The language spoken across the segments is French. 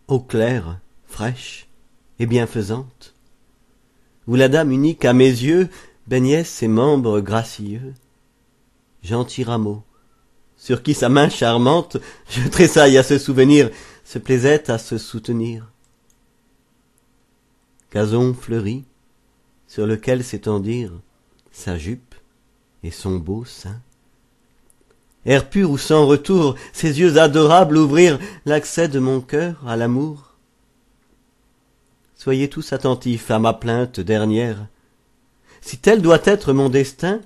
Eau claire, fraîche et bienfaisante, où la dame unique à mes yeux baignait ses membres gracieux. Gentil rameau, sur qui sa main charmante, je tressaille à ce souvenir, se plaisait à se soutenir. Gazon fleuri, sur lequel s'étendirent sa jupe et son beau sein. Air pur ou sans retour, ses yeux adorables ouvrirent l'accès de mon cœur à l'amour. Soyez tous attentifs à ma plainte dernière. Si tel doit être mon destin,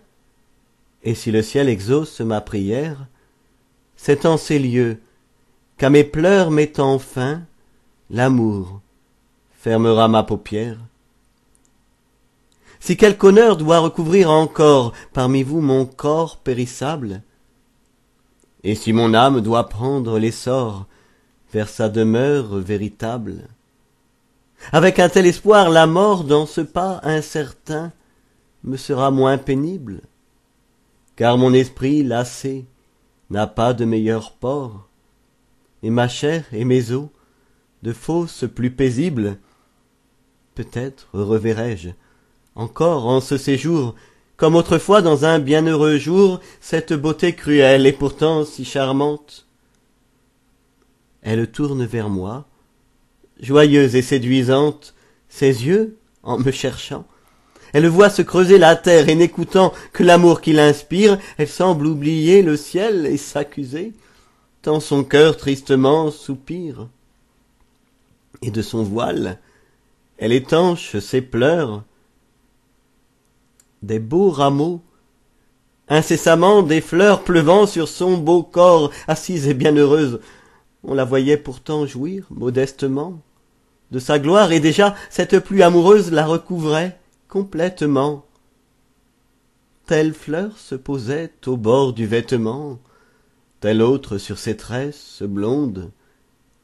et si le ciel exauce ma prière, c'est en ces lieux qu'à mes pleurs mettant fin, l'amour fermera ma paupière. Si quelque honneur doit recouvrir encore parmi vous mon corps périssable, et si mon âme doit prendre l'essor vers sa demeure véritable, avec un tel espoir la mort dans ce pas incertain me sera moins pénible, car mon esprit lassé n'a pas de meilleur port, et ma chair et mes os de fosses plus paisibles. Peut-être reverrai-je encore en ce séjour, comme autrefois dans un bienheureux jour, cette beauté cruelle et pourtant si charmante. Elle tourne vers moi, joyeuse et séduisante, ses yeux, en me cherchant. Elle voit se creuser la terre et n'écoutant que l'amour qui l'inspire, elle semble oublier le ciel et s'accuser, tant son cœur tristement soupire. Et de son voile, elle étanche ses pleurs. Des beaux rameaux, incessamment des fleurs pleuvant sur son beau corps, assise et bienheureuse, on la voyait pourtant jouir modestement de sa gloire, et déjà cette pluie amoureuse la recouvrait complètement. Telle fleur se posait au bord du vêtement, telle autre sur ses tresses blondes,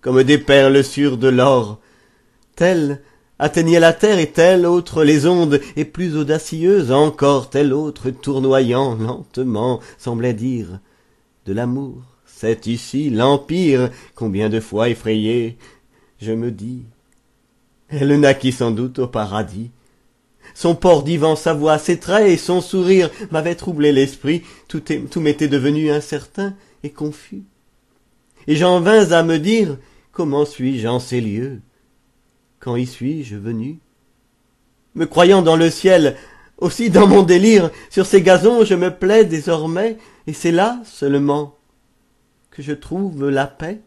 comme des perles sur de l'or, telle atteignait la terre et telle autre les ondes, et plus audacieuse encore, telle autre tournoyant lentement semblait dire de l'amour, c'est ici l'empire. Combien de fois effrayé, je me dis, elle naquit sans doute au paradis. Son port divan, sa voix, ses traits et son sourire m'avaient troublé l'esprit, tout m'était devenu incertain et confus. Et j'en vins à me dire, comment suis-je en ces lieux? Quand y suis-je venu? Me croyant dans le ciel, aussi dans mon délire, sur ces gazons je me plais désormais, et c'est là seulement que je trouve la paix.